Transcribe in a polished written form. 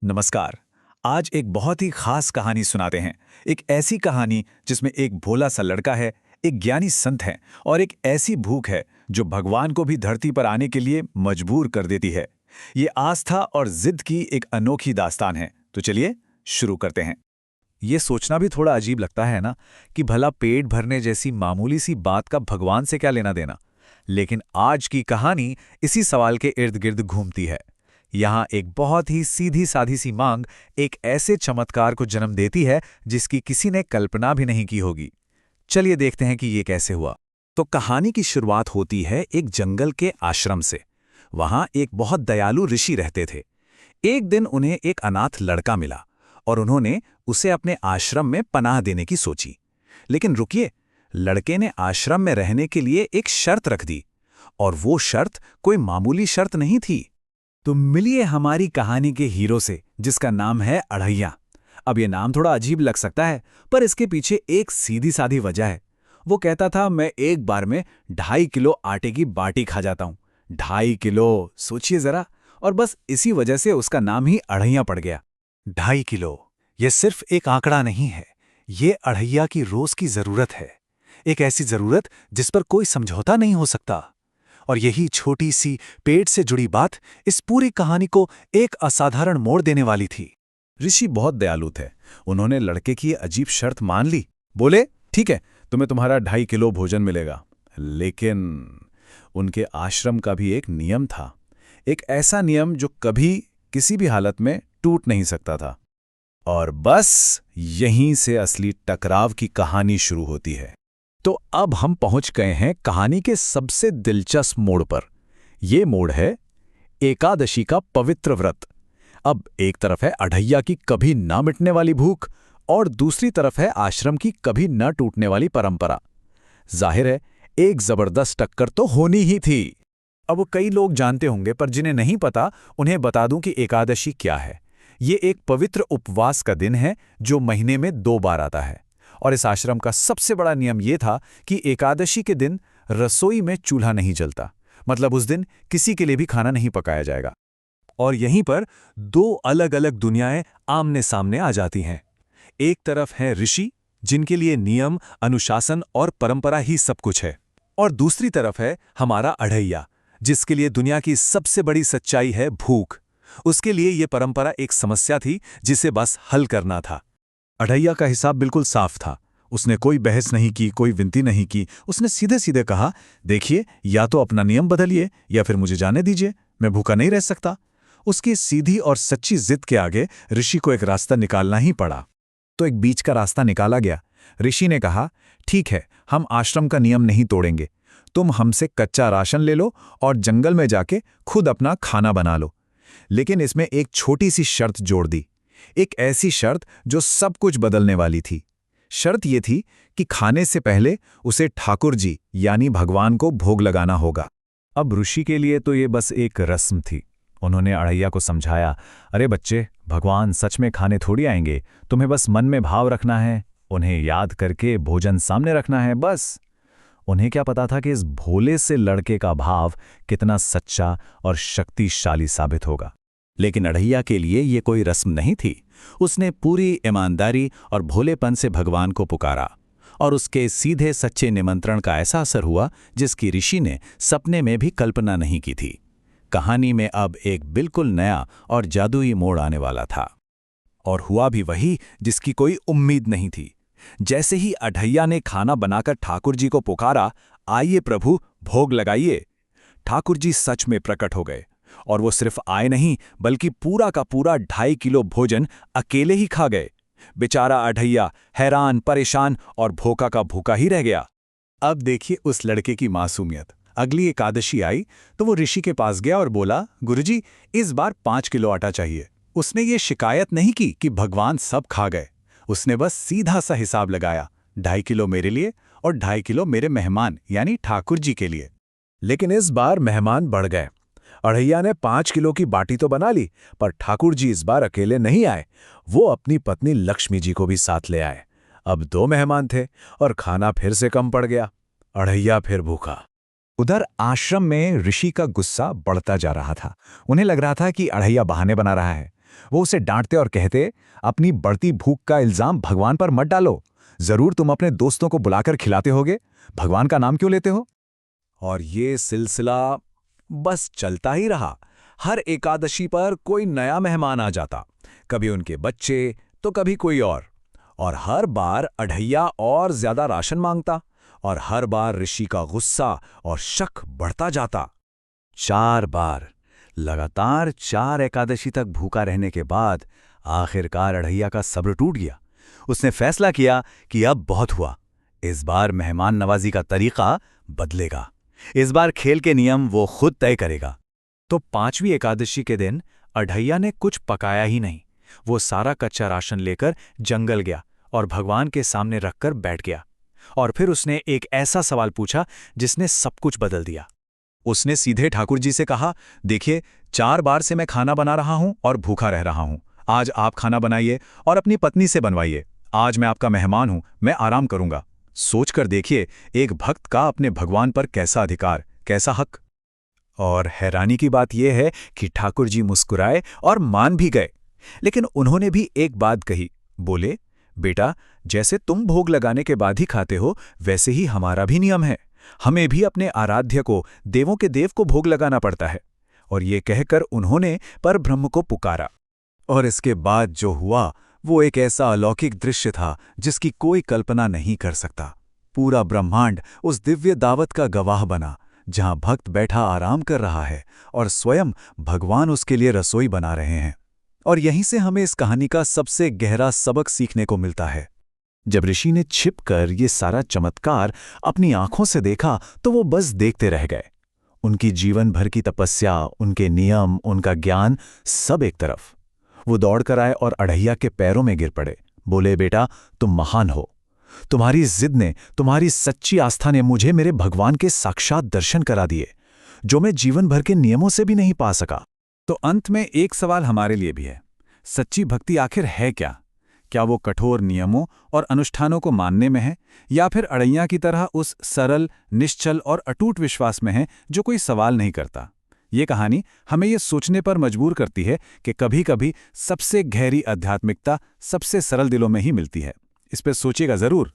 नमस्कार। आज एक बहुत ही खास कहानी सुनाते हैं। एक ऐसी कहानी जिसमें एक भोला सा लड़का है, एक ज्ञानी संत है और एक ऐसी भूख है जो भगवान को भी धरती पर आने के लिए मजबूर कर देती है। ये आस्था और जिद की एक अनोखी दास्तान है। तो चलिए शुरू करते हैं। ये सोचना भी थोड़ा अजीब लगता है ना कि भला पेट भरने जैसी मामूली सी बात का भगवान से क्या लेना देना। लेकिन आज की कहानी इसी सवाल के इर्द गिर्द घूमती है। यहाँ एक बहुत ही सीधी साधी सी मांग एक ऐसे चमत्कार को जन्म देती है जिसकी किसी ने कल्पना भी नहीं की होगी। चलिए देखते हैं कि ये कैसे हुआ। तो कहानी की शुरुआत होती है एक जंगल के आश्रम से। वहां एक बहुत दयालु ऋषि रहते थे। एक दिन उन्हें एक अनाथ लड़का मिला और उन्होंने उसे अपने आश्रम में पनाह देने की सोची। लेकिन रुकिए, लड़के ने आश्रम में रहने के लिए एक शर्त रख दी, और वो शर्त कोई मामूली शर्त नहीं थी। तो मिलिए हमारी कहानी के हीरो से, जिसका नाम है अढ़ैया। अब ये नाम थोड़ा अजीब लग सकता है, पर इसके पीछे एक सीधी साधी वजह है। वो कहता था, मैं एक बार में 2.5 किलो आटे की बाटी खा जाता हूँ। 2.5 किलो, सोचिए जरा। और बस इसी वजह से उसका नाम ही अढ़ैया पड़ गया। 2.5 किलो, ये सिर्फ एक आंकड़ा नहीं है। ये अढ़ैया की रोज की जरूरत है। एक ऐसी जरूरत जिस पर कोई समझौता नहीं हो सकता। और यही छोटी सी पेट से जुड़ी बात इस पूरी कहानी को एक असाधारण मोड़ देने वाली थी। ऋषि बहुत दयालु थे। उन्होंने लड़के की ये अजीब शर्त मान ली। बोले, ठीक है, तुम्हें तुम्हारा 2.5 किलो भोजन मिलेगा। लेकिन उनके आश्रम का भी एक नियम था। एक ऐसा नियम जो कभी किसी भी हालत में टूट नहीं सकता था। और बस यहीं से असली टकराव की कहानी शुरू होती है। तो अब हम पहुंच गए हैं कहानी के सबसे दिलचस्प मोड़ पर। यह मोड़ है एकादशी का पवित्र व्रत। अब एक तरफ है अढ़ैया की कभी ना मिटने वाली भूख, और दूसरी तरफ है आश्रम की कभी न टूटने वाली परंपरा। जाहिर है, एक जबरदस्त टक्कर तो होनी ही थी। अब वो कई लोग जानते होंगे, पर जिन्हें नहीं पता उन्हें बता दूं कि एकादशी क्या है। ये एक पवित्र उपवास का दिन है जो महीने में 2 बार आता है। और इस आश्रम का सबसे बड़ा नियम यह था कि एकादशी के दिन रसोई में चूल्हा नहीं जलता। मतलब उस दिन किसी के लिए भी खाना नहीं पकाया जाएगा। और यहीं पर 2 अलग अलग दुनियाएं आमने सामने आ जाती हैं। एक तरफ है ऋषि, जिनके लिए नियम, अनुशासन और परंपरा ही सब कुछ है। और दूसरी तरफ है हमारा अढ़ैया, जिसके लिए दुनिया की सबसे बड़ी सच्चाई है भूख। उसके लिए यह परंपरा एक समस्या थी जिसे बस हल करना था। अढ़ैया का हिसाब बिल्कुल साफ था। उसने कोई बहस नहीं की, कोई विनती नहीं की। उसने सीधे सीधे कहा, देखिए, या तो अपना नियम बदलिए या फिर मुझे जाने दीजिए। मैं भूखा नहीं रह सकता। उसकी सीधी और सच्ची जिद के आगे ऋषि को एक रास्ता निकालना ही पड़ा। तो एक बीच का रास्ता निकाला गया। ऋषि ने कहा, ठीक है, हम आश्रम का नियम नहीं तोड़ेंगे। तुम हमसे कच्चा राशन ले लो और जंगल में जाके खुद अपना खाना बना लो। लेकिन इसमें एक छोटी सी शर्त जोड़ दी। एक ऐसी शर्त जो सब कुछ बदलने वाली थी। शर्त यह थी कि खाने से पहले उसे ठाकुर जी यानी भगवान को भोग लगाना होगा। अब ऋषि के लिए तो ये बस एक रस्म थी। उन्होंने अढ़ैया को समझाया, अरे बच्चे, भगवान सच में खाने थोड़ी आएंगे। तुम्हें बस मन में भाव रखना है, उन्हें याद करके भोजन सामने रखना है, बस। उन्हें क्या पता था कि इस भोले से लड़के का भाव कितना सच्चा और शक्तिशाली साबित होगा। लेकिन अढ़ैया के लिए ये कोई रस्म नहीं थी। उसने पूरी ईमानदारी और भोलेपन से भगवान को पुकारा, और उसके सीधे सच्चे निमंत्रण का ऐसा असर हुआ जिसकी ऋषि ने सपने में भी कल्पना नहीं की थी। कहानी में अब एक बिल्कुल नया और जादुई मोड़ आने वाला था। और हुआ भी वही जिसकी कोई उम्मीद नहीं थी। जैसे ही अढ़ैया ने खाना बनाकर ठाकुर जी को पुकारा, आइए प्रभु, भोग लगाइए, ठाकुर जी सच में प्रकट हो गए। और वो सिर्फ आए नहीं, बल्कि पूरा का पूरा 2.5 किलो भोजन अकेले ही खा गए। बेचारा अढ़ैया हैरान, परेशान और भूखा का भूखा ही रह गया। अब देखिए उस लड़के की मासूमियत। अगली एकादशी आई तो वो ऋषि के पास गया और बोला, गुरुजी, इस बार 5 किलो आटा चाहिए। उसने ये शिकायत नहीं की कि भगवान सब खा गए। उसने बस सीधा सा हिसाब लगाया, 2.5 किलो मेरे लिए और 2.5 किलो मेरे मेहमान यानी ठाकुर जी के लिए। लेकिन इस बार मेहमान बढ़ गए। अढ़ैया ने 5 किलो की बाटी तो बना ली, पर ठाकुर जी इस बार अकेले नहीं आए। वो अपनी पत्नी लक्ष्मी जी को भी साथ ले आए। अब 2 मेहमान थे और खाना फिर से कम पड़ गया। अढ़ैया फिर भूखा। उधर आश्रम में ऋषि का गुस्सा बढ़ता जा रहा था। उन्हें लग रहा था कि अढ़ैया बहाने बना रहा है। वो उसे डांटते और कहते, अपनी बढ़ती भूख का इल्जाम भगवान पर मत डालो। जरूर तुम अपने दोस्तों को बुलाकर खिलाते होगे, भगवान का नाम क्यों लेते हो? और ये सिलसिला बस चलता ही रहा। हर एकादशी पर कोई नया मेहमान आ जाता, कभी उनके बच्चे तो कभी कोई और हर बार अढ़ैया और ज्यादा राशन मांगता, और हर बार ऋषि का गुस्सा और शक बढ़ता जाता। 4 बार लगातार 4 एकादशी तक भूखा रहने के बाद आखिरकार अढ़ैया का सब्र टूट गया। उसने फैसला किया कि अब बहुत हुआ, इस बार मेहमान नवाजी का तरीका बदलेगा। इस बार खेल के नियम वो खुद तय करेगा। तो 5वीं एकादशी के दिन अढ़ैया ने कुछ पकाया ही नहीं। वो सारा कच्चा राशन लेकर जंगल गया और भगवान के सामने रखकर बैठ गया। और फिर उसने एक ऐसा सवाल पूछा जिसने सब कुछ बदल दिया। उसने सीधे ठाकुर जी से कहा, देखिए, 4 बार से मैं खाना बना रहा हूं और भूखा रह रहा हूं। आज आप खाना बनाइए और अपनी पत्नी से बनवाइए। आज मैं आपका मेहमान हूं, मैं आराम करूंगा। सोचकर देखिए, एक भक्त का अपने भगवान पर कैसा अधिकार, कैसा हक। और हैरानी की बात यह है कि ठाकुर जी मुस्कुराए और मान भी गए। लेकिन उन्होंने भी एक बात कही। बोले, बेटा, जैसे तुम भोग लगाने के बाद ही खाते हो, वैसे ही हमारा भी नियम है। हमें भी अपने आराध्य को, देवों के देव को भोग लगाना पड़ता है। और ये कहकर उन्होंने परब्रह्म को पुकारा। और इसके बाद जो हुआ वो एक ऐसा अलौकिक दृश्य था जिसकी कोई कल्पना नहीं कर सकता। पूरा ब्रह्मांड उस दिव्य दावत का गवाह बना, जहां भक्त बैठा आराम कर रहा है और स्वयं भगवान उसके लिए रसोई बना रहे हैं। और यहीं से हमें इस कहानी का सबसे गहरा सबक सीखने को मिलता है। जब ऋषि ने छिपकर ये सारा चमत्कार अपनी आंखों से देखा तो वो बस देखते रह गए। उनकी जीवन भर की तपस्या, उनके नियम, उनका ज्ञान, सब एक तरफ। वो दौड़कर आए और अढ़ैया के पैरों में गिर पड़े। बोले, बेटा, तुम महान हो। तुम्हारी जिद ने, तुम्हारी सच्ची आस्था ने मुझे मेरे भगवान के साक्षात दर्शन करा दिए, जो मैं जीवन भर के नियमों से भी नहीं पा सका। तो अंत में एक सवाल हमारे लिए भी है, सच्ची भक्ति आखिर है क्या? क्या वो कठोर नियमों और अनुष्ठानों को मानने में है, या फिर अढ़ैया की तरह उस सरल, निश्चल और अटूट विश्वास में है जो कोई सवाल नहीं करता? ये कहानी हमें ये सोचने पर मजबूर करती है कि कभी-कभी सबसे गहरी आध्यात्मिकता सबसे सरल दिलों में ही मिलती है। इस पर सोचिएगा जरूर।